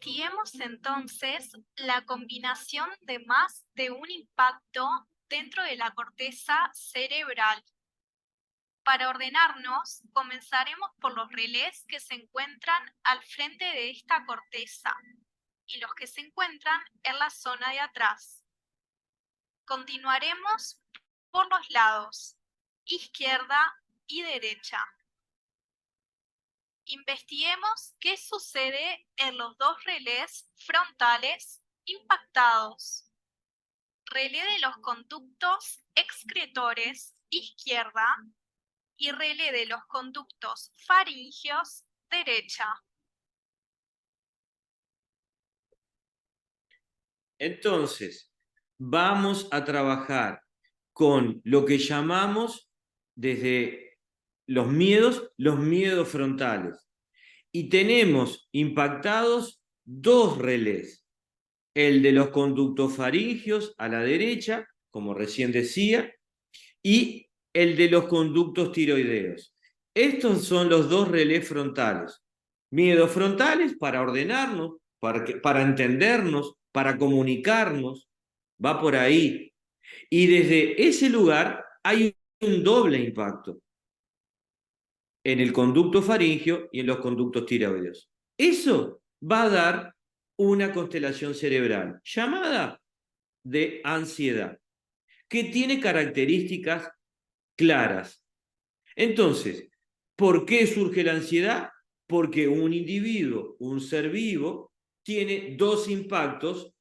Investiguemos entonces la combinación de más de un impacto dentro de la corteza cerebral. Para ordenarnos, comenzaremos por los relés que se encuentran al frente de esta corteza y los que se encuentran en la zona de atrás. Continuaremos por los lados, izquierda y derecha. Investiguemos qué sucede en los dos relés frontales impactados. Relé de los conductos excretores izquierda y relé de los conductos faríngeos derecha. Entonces, vamos a trabajar con lo que llamamos desde los miedos frontales. Y tenemos impactados dos relés. El de los conductos faríngeos a la derecha, como recién decía, y el de los conductos tiroideos. Estos son los dos relés frontales. Miedos frontales para ordenarnos, para entendernos, para comunicarnos, va por ahí. Y desde ese lugar hay un doble impacto en el conducto faríngeo y en los conductos tiroideos. Eso va a dar una constelación cerebral llamada de ansiedad, que tiene características claras. Entonces, ¿por qué surge la ansiedad? Porque un individuo, un ser vivo, tiene dos impactos,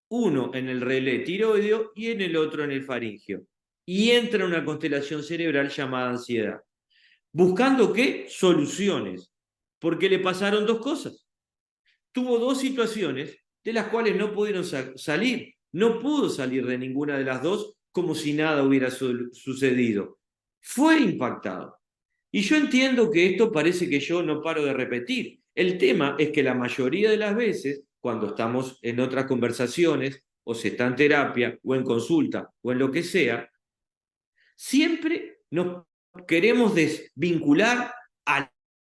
uno en el relé tiroideo y en el otro en el faríngeo. Y entra en una constelación cerebral llamada ansiedad. ¿Buscando qué? Soluciones. Porque le pasaron dos cosas. Tuvo dos situaciones de las cuales no pudieron salir. No pudo salir de ninguna de las dos como si nada hubiera sucedido. Fue impactado. Y yo entiendo que esto parece que yo no paro de repetir. El tema es que la mayoría de las veces, cuando estamos en otras conversaciones, o se está en terapia, o en consulta, o en lo que sea, siempre nos queremos desvincular,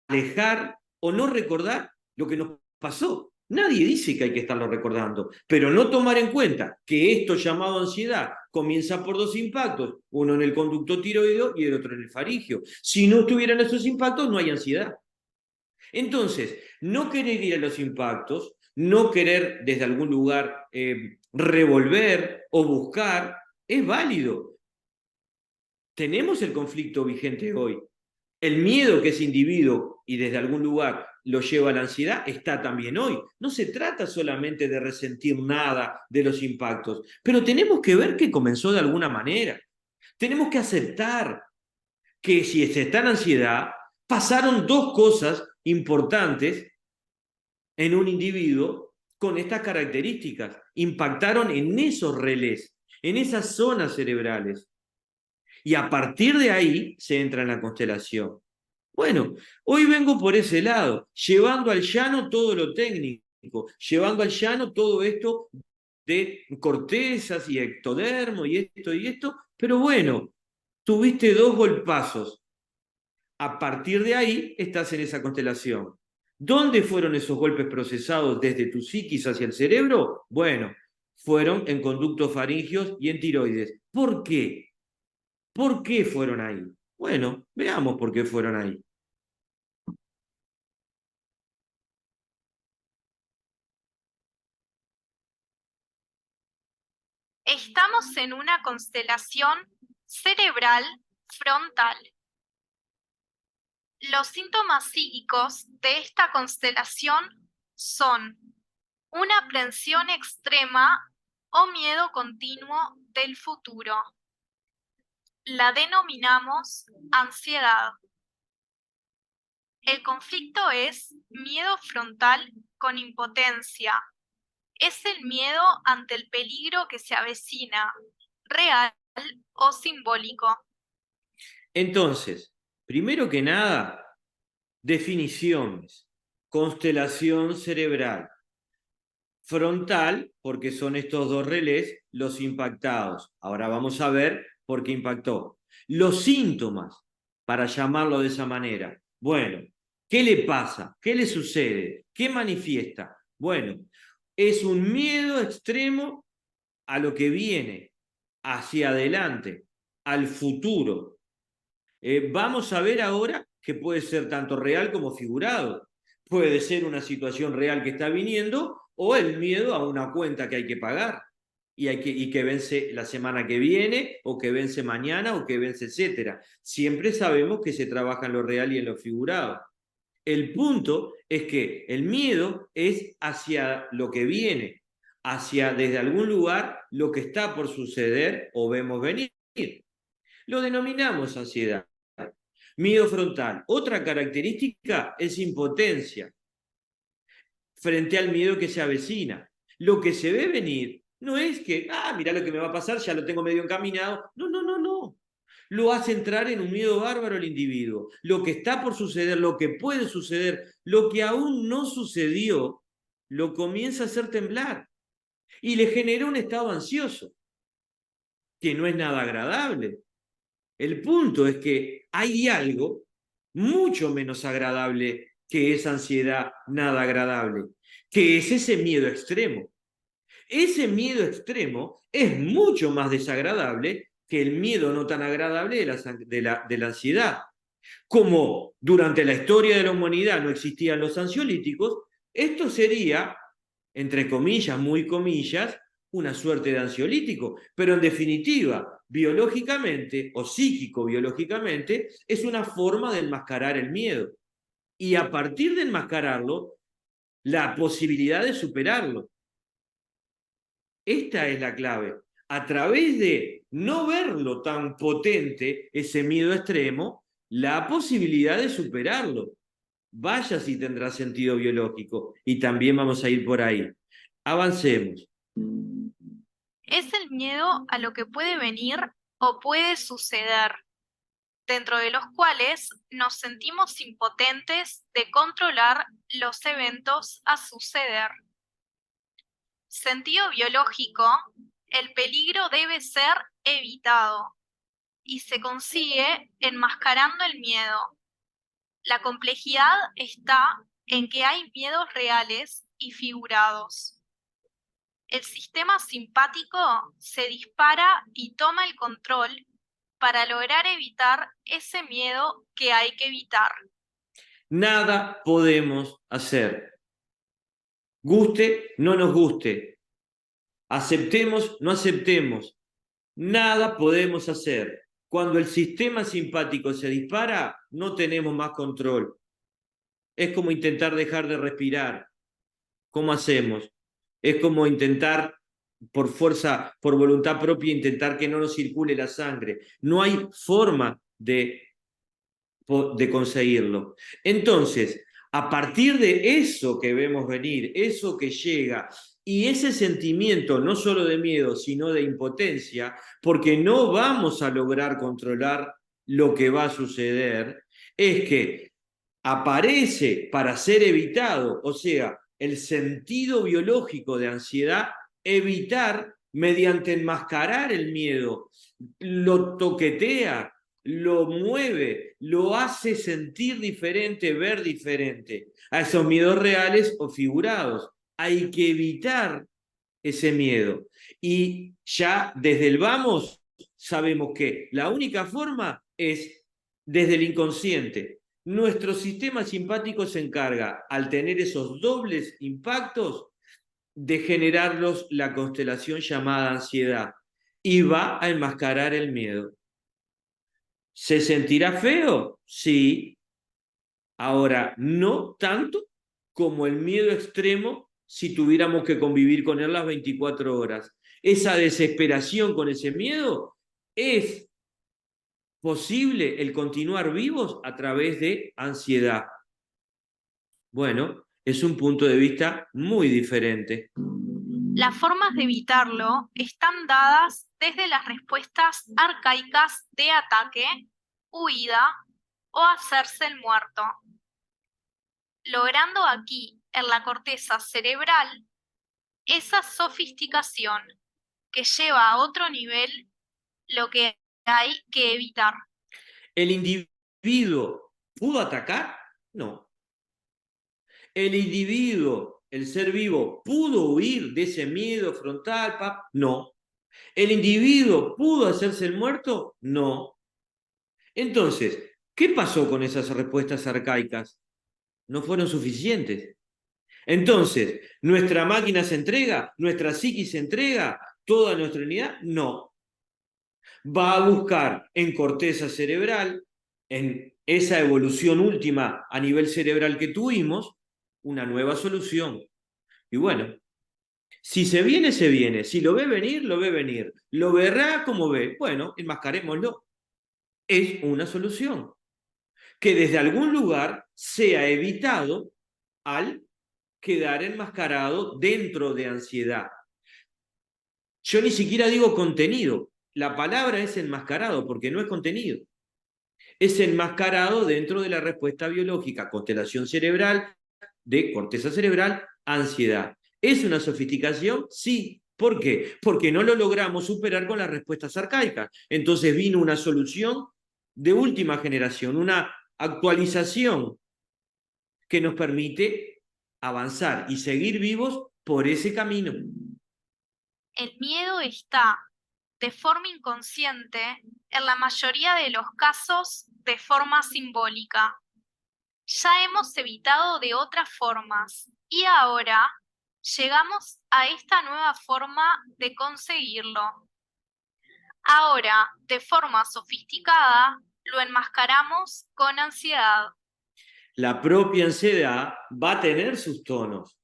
alejar o no recordar lo que nos pasó. Nadie dice que hay que estarlo recordando, pero no tomar en cuenta que esto llamado ansiedad comienza por dos impactos, uno en el conducto tiroideo y el otro en el faríngeo. Si no tuvieran esos impactos, no hay ansiedad. Entonces, no querer ir a los impactos, no querer desde algún lugar revolver o buscar, es válido. Tenemos el conflicto vigente hoy. El miedo que ese individuo y desde algún lugar lo lleva a la ansiedad está también hoy. No se trata solamente de resentir nada de los impactos, pero tenemos que ver que comenzó de alguna manera. Tenemos que aceptar que si se está en ansiedad, pasaron dos cosas importantes en un individuo con estas características. Impactaron en esos relés, en esas zonas cerebrales. Y a partir de ahí se entra en la constelación. Bueno, hoy vengo por ese lado, llevando al llano todo lo técnico, llevando al llano todo esto de cortezas y ectodermo y esto, pero bueno, tuviste dos golpazos. A partir de ahí estás en esa constelación. ¿Dónde fueron esos golpes procesados desde tu psiquis hacia el cerebro? Bueno, fueron en conductos faríngeos y en tiroides. ¿Por qué? ¿Por qué fueron ahí? Bueno, veamos por qué fueron ahí. Estamos en una constelación cerebral frontal. Los síntomas psíquicos de esta constelación son una aprensión extrema o miedo continuo del futuro. La denominamos ansiedad. El conflicto es miedo frontal con impotencia. Es el miedo ante el peligro que se avecina, real o simbólico. Entonces, primero que nada, definiciones. Constelación cerebral. Frontal, porque son estos dos relés los impactados. Ahora vamos a ver por qué impactó. Los síntomas, para llamarlo de esa manera. Bueno, ¿qué le pasa? ¿Qué le sucede? ¿Qué manifiesta? Bueno, es un miedo extremo a lo que viene, hacia adelante, al futuro. Vamos a ver ahora que puede ser tanto real como figurado. Puede ser una situación real que está viniendo o el miedo a una cuenta que hay que pagar y que vence la semana que viene o que vence mañana o que vence, etcétera. Siempre sabemos que se trabaja en lo real y en lo figurado. El punto es que el miedo es hacia lo que viene, hacia desde algún lugar lo que está por suceder o vemos venir. Lo denominamos ansiedad. Miedo frontal. Otra característica es impotencia frente al miedo que se avecina. Lo que se ve venir no es que, mirá lo que me va a pasar, ya lo tengo medio encaminado. No, no, no, no. Lo hace entrar en un miedo bárbaro al individuo. Lo que está por suceder, lo que puede suceder, lo que aún no sucedió, lo comienza a hacer temblar y le genera un estado ansioso, que no es nada agradable. El punto es que hay algo mucho menos agradable que esa ansiedad nada agradable, que es ese miedo extremo. Ese miedo extremo es mucho más desagradable que el miedo no tan agradable de la ansiedad. Como durante la historia de la humanidad no existían los ansiolíticos, esto sería, entre comillas, muy comillas, una suerte de ansiolítico, pero en definitiva, biológicamente o psíquico-biológicamente, es una forma de enmascarar el miedo. Y a partir de enmascararlo, la posibilidad de superarlo. Esta es la clave. A través de no verlo tan potente, ese miedo extremo, la posibilidad de superarlo. Vaya si tendrá sentido biológico. Y también vamos a ir por ahí. Avancemos. Es el miedo a lo que puede venir o puede suceder, dentro de los cuales nos sentimos impotentes de controlar los eventos a suceder. Sentido biológico, el peligro debe ser evitado y se consigue enmascarando el miedo. La complejidad está en que hay miedos reales y figurados. El sistema simpático se dispara y toma el control para lograr evitar ese miedo que hay que evitar. Nada podemos hacer. Guste, no nos guste. Aceptemos, no aceptemos. Nada podemos hacer. Cuando el sistema simpático se dispara, no tenemos más control. Es como intentar dejar de respirar. ¿Cómo hacemos? Es como intentar, por fuerza, por voluntad propia, intentar que no nos circule la sangre. No hay forma de conseguirlo. Entonces, a partir de eso que vemos venir, eso que llega, y ese sentimiento no solo de miedo, sino de impotencia, porque no vamos a lograr controlar lo que va a suceder, es que aparece para ser evitado, o sea, el sentido biológico de ansiedad, evitar mediante enmascarar el miedo, lo toquetea, lo mueve, lo hace sentir diferente, ver diferente a esos miedos reales o figurados. Hay que evitar ese miedo. Y ya desde el vamos sabemos que la única forma es desde el inconsciente. Nuestro sistema simpático se encarga, al tener esos dobles impactos, de generarlos la constelación llamada ansiedad y va a enmascarar el miedo. ¿Se sentirá feo? Sí. Ahora, no tanto como el miedo extremo si tuviéramos que convivir con él las 24 horas. Esa desesperación con ese miedo es posible el continuar vivos a través de ansiedad. Bueno, es un punto de vista muy diferente. Las formas de evitarlo están dadas desde las respuestas arcaicas de ataque, huida o hacerse el muerto, logrando aquí, en la corteza cerebral, esa sofisticación que lleva a otro nivel lo que hay que evitar. ¿El individuo pudo atacar? No. ¿El individuo ¿El ser vivo pudo huir de ese miedo frontal? No. ¿El individuo pudo hacerse el muerto? No. Entonces, ¿qué pasó con esas respuestas arcaicas? No fueron suficientes. Entonces, ¿nuestra máquina se entrega? ¿Nuestra psiquis se entrega? ¿Toda nuestra unidad? No. Va a buscar en corteza cerebral, en esa evolución última a nivel cerebral que tuvimos, una nueva solución. Y bueno, si se viene, se viene. Si lo ve venir, lo ve venir. Lo verá como ve. Bueno, enmascarémoslo. Es una solución que desde algún lugar sea evitado al quedar enmascarado dentro de ansiedad. Yo ni siquiera digo contenido. La palabra es enmascarado porque no es contenido. Es enmascarado dentro de la respuesta biológica, constelación cerebral, de corteza cerebral, ansiedad. ¿Es una sofisticación? Sí. ¿Por qué? Porque no lo logramos superar con las respuestas arcaicas. Entonces vino una solución de última generación, una actualización que nos permite avanzar y seguir vivos por ese camino. El miedo está, de forma inconsciente, en la mayoría de los casos, de forma simbólica. Ya hemos evitado de otras formas y ahora llegamos a esta nueva forma de conseguirlo. Ahora, de forma sofisticada, lo enmascaramos con ansiedad. La propia ansiedad va a tener sus tonos.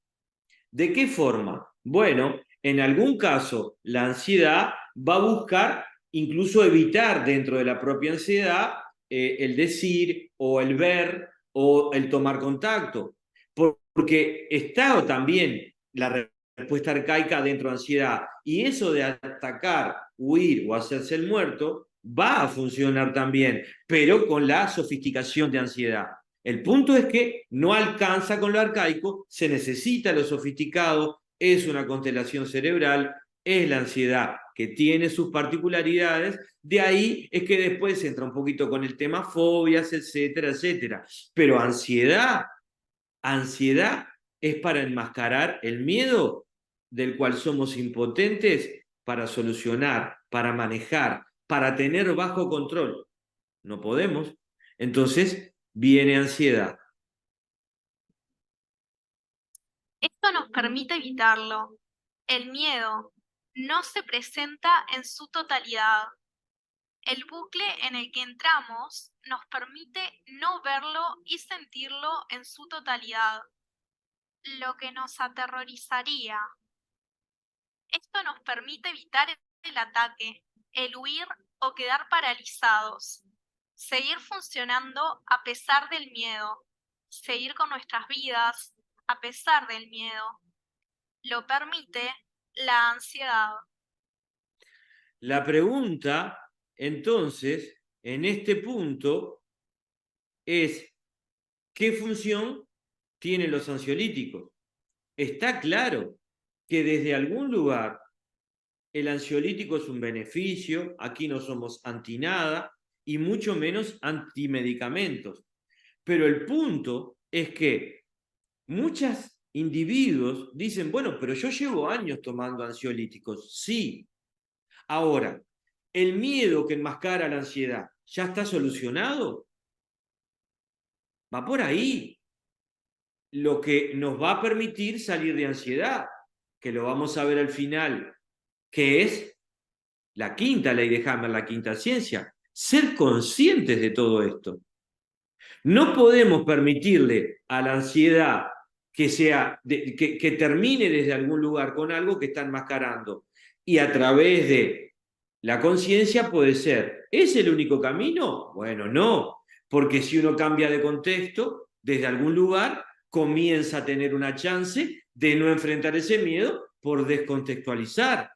¿De qué forma? Bueno, en algún caso, la ansiedad va a buscar incluso evitar dentro de la propia ansiedad el decir o el ver o el tomar contacto. Porque está también la respuesta arcaica dentro de ansiedad. Y eso de atacar, huir o hacerse el muerto va a funcionar también, pero con la sofisticación de ansiedad. El punto es que no alcanza con lo arcaico, se necesita lo sofisticado, es una constelación cerebral, es la ansiedad que tiene sus particularidades, de ahí es que después entra un poquito con el tema fobias, etcétera, etcétera. Pero ansiedad es para enmascarar el miedo del cual somos impotentes para solucionar, para manejar, para tener bajo control. No podemos. Entonces viene ansiedad. Esto nos permite evitarlo. El miedo no se presenta en su totalidad. El bucle en el que entramos nos permite no verlo y sentirlo en su totalidad, lo que nos aterrorizaría. Esto nos permite evitar el ataque, el huir o quedar paralizados, seguir funcionando a pesar del miedo, seguir con nuestras vidas a pesar del miedo. Lo permite la ansiedad. La pregunta, entonces, en este punto, es ¿qué función tienen los ansiolíticos? Está claro que desde algún lugar el ansiolítico es un beneficio, aquí no somos anti nada y mucho menos antimedicamentos. Pero el punto es que muchos individuos dicen, bueno, pero yo llevo años tomando ansiolíticos. Sí. Ahora, ¿el miedo que enmascara la ansiedad ya está solucionado? Va por ahí. Lo que nos va a permitir salir de ansiedad, que lo vamos a ver al final, que es la quinta ley de Hammer, la quinta ciencia, ser conscientes de todo esto. No podemos permitirle a la ansiedad que termine desde algún lugar con algo que está enmascarando. Y a través de la conciencia puede ser, ¿es el único camino? Bueno, no, porque si uno cambia de contexto, desde algún lugar comienza a tener una chance de no enfrentar ese miedo por descontextualizar.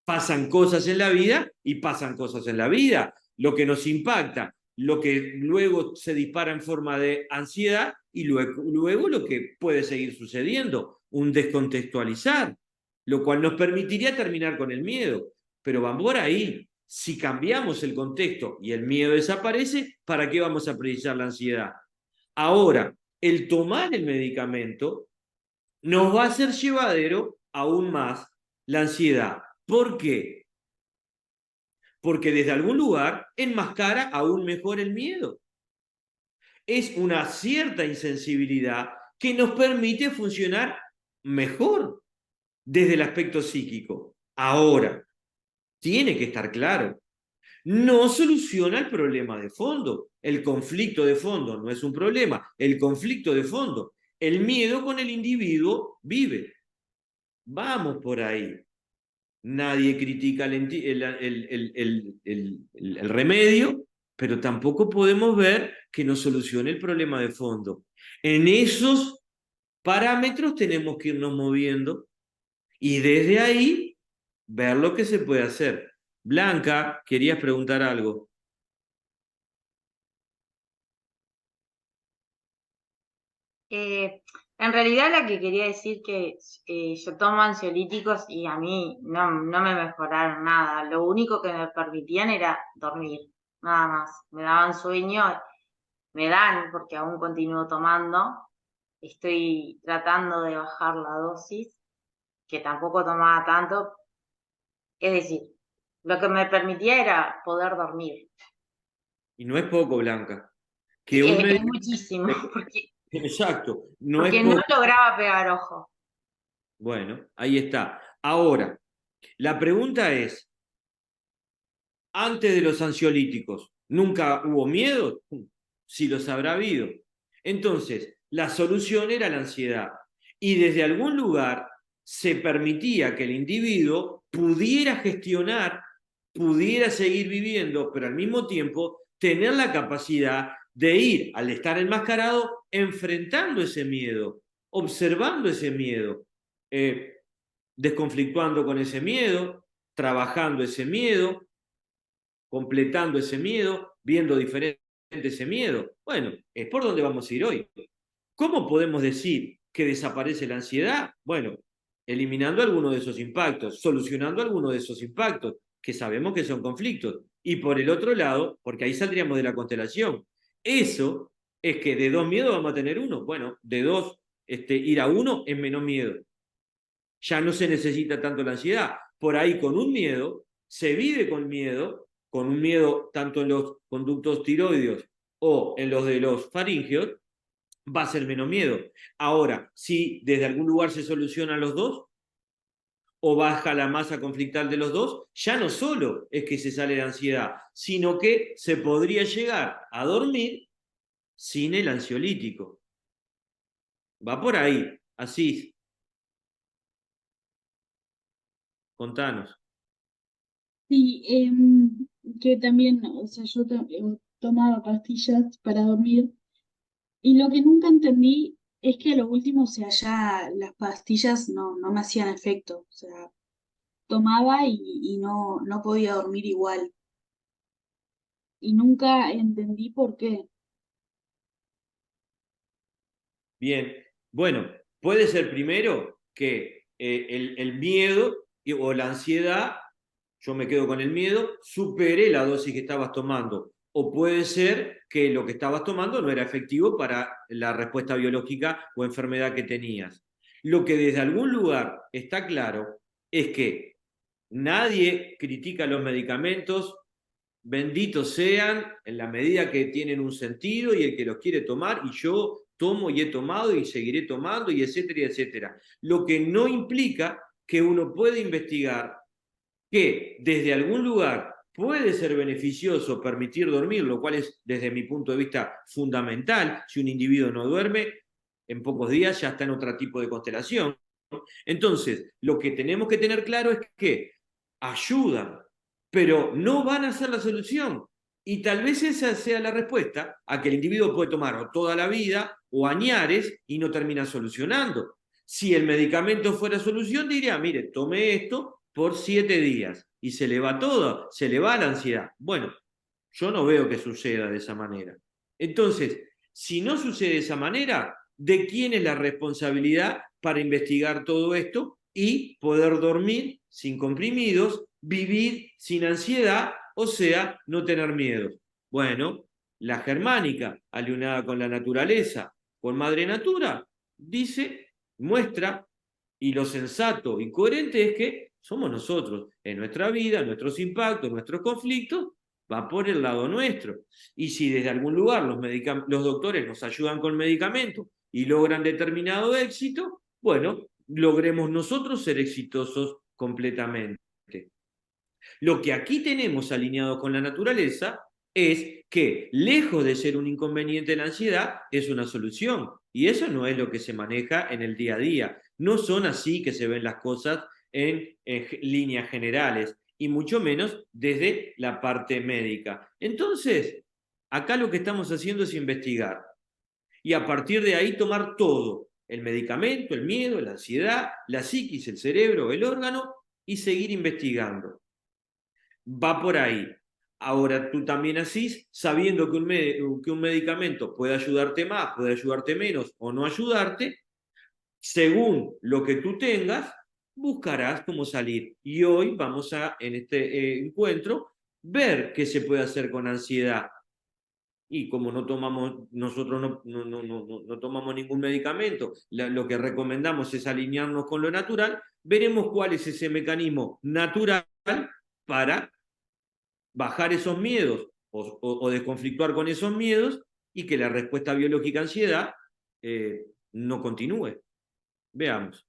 Pasan cosas en la vida y pasan cosas en la vida. Lo que nos impacta, lo que luego se dispara en forma de ansiedad y luego lo que puede seguir sucediendo, un descontextualizar, lo cual nos permitiría terminar con el miedo. Pero van por ahí. Si cambiamos el contexto y el miedo desaparece, ¿para qué vamos a precisar la ansiedad? Ahora, el tomar el medicamento nos va a hacer llevadero aún más la ansiedad. ¿Por qué? Porque desde algún lugar enmascara aún mejor el miedo. Es una cierta insensibilidad que nos permite funcionar mejor desde el aspecto psíquico. Ahora, tiene que estar claro, no soluciona el problema de fondo. El conflicto de fondo no es un problema, el conflicto de fondo. El miedo con el individuo vive. Vamos por ahí. Nadie critica el remedio, pero tampoco podemos ver que nos solucione el problema de fondo. En esos parámetros tenemos que irnos moviendo y desde ahí ver lo que se puede hacer. Blanca, querías preguntar algo. En realidad la que quería decir que yo tomo ansiolíticos y a mí no me mejoraron nada. Lo único que me permitían era dormir, nada más. Me daban sueño, me dan porque aún continúo tomando. Estoy tratando de bajar la dosis, que tampoco tomaba tanto. Es decir, lo que me permitía era poder dormir. Y no es poco, Blanca. Que un Es médico... muchísimo, Exacto, no es porque no poco. lograba pegar ojo. Bueno, ahí está. Ahora, la pregunta es, antes de los ansiolíticos, ¿nunca hubo miedo? Sí los habrá habido. Entonces, la solución era la ansiedad. Y desde algún lugar se permitía que el individuo pudiera gestionar, pudiera seguir viviendo, pero al mismo tiempo tener la capacidad de ir, al estar enmascarado, enfrentando ese miedo, observando ese miedo, eh, desconflictuando con ese miedo, trabajando ese miedo, completando ese miedo, viendo diferente ese miedo. Bueno, es por donde vamos a ir hoy. ¿Cómo podemos decir que desaparece la ansiedad? Bueno, eliminando alguno de esos impactos, solucionando alguno de esos impactos, que sabemos que son conflictos. Y por el otro lado, porque ahí saldríamos de la constelación, eso es que de dos miedos vamos a tener uno. Bueno, de dos, ir a uno es menos miedo. Ya no se necesita tanto la ansiedad. Por ahí con un miedo, se vive con un miedo tanto en los conductos tiroideos o en los de los faringeos, va a ser menos miedo. Ahora, si desde algún lugar se solucionan los dos o baja la masa conflictal de los dos, ya no solo es que se sale de ansiedad, sino que se podría llegar a dormir sin el ansiolítico. Va por ahí, así. Contanos. Sí, que también, o sea, tomaba pastillas para dormir y lo que nunca entendí es que a lo último, o sea, ya las pastillas no me hacían efecto, o sea, tomaba y no podía dormir igual y nunca entendí por qué. Bien, bueno, puede ser primero que el miedo o la ansiedad, yo me quedo con el miedo, supere la dosis que estabas tomando. O puede ser que lo que estabas tomando no era efectivo para la respuesta biológica o enfermedad que tenías. Lo que desde algún lugar está claro es que nadie critica los medicamentos, benditos sean en la medida que tienen un sentido y el que los quiere tomar, y yo tomo y he tomado y seguiré tomando, y etcétera, y etcétera. Lo que no implica que uno puede investigar que desde algún lugar puede ser beneficioso permitir dormir, lo cual es desde mi punto de vista fundamental. Si un individuo no duerme, en pocos días ya está en otro tipo de constelación. Entonces, lo que tenemos que tener claro es que ayudan, pero no van a ser la solución. Y tal vez esa sea la respuesta a que el individuo puede tomar o toda la vida o añares y no termina solucionando. Si el medicamento fuera solución, diría, mire, tome esto por 7 días y se le va todo, se le va la ansiedad. Bueno, yo no veo que suceda de esa manera. Entonces, si no sucede de esa manera, ¿de quién es la responsabilidad para investigar todo esto y poder dormir sin comprimidos, vivir sin ansiedad, o sea, no tener miedo? Bueno, la germánica, alineada con la naturaleza, con Madre Natura, dice muestra, y lo sensato y coherente es que somos nosotros, en nuestra vida, nuestros impactos, nuestros conflictos, va por el lado nuestro. Y si desde algún lugar los doctores nos ayudan con medicamentos y logran determinado éxito, bueno, logremos nosotros ser exitosos completamente. Lo que aquí tenemos alineado con la naturaleza es que, lejos de ser un inconveniente la ansiedad, es una solución. Y eso no es lo que se maneja en el día a día. No son así que se ven las cosas en líneas generales, y mucho menos desde la parte médica. Entonces, acá lo que estamos haciendo es investigar. Y a partir de ahí tomar todo, el medicamento, el miedo, la ansiedad, la psiquis, el cerebro, el órgano, y seguir investigando. Va por ahí. Ahora tú también así, sabiendo que un medicamento puede ayudarte más, puede ayudarte menos o no ayudarte, según lo que tú tengas, buscarás cómo salir. Y hoy vamos a, en este encuentro, ver qué se puede hacer con ansiedad. Y como nosotros no tomamos ningún medicamento, lo que recomendamos es alinearnos con lo natural, veremos cuál es ese mecanismo natural para bajar esos miedos o desconflictuar con esos miedos y que la respuesta biológica a ansiedad no continúe. Veamos.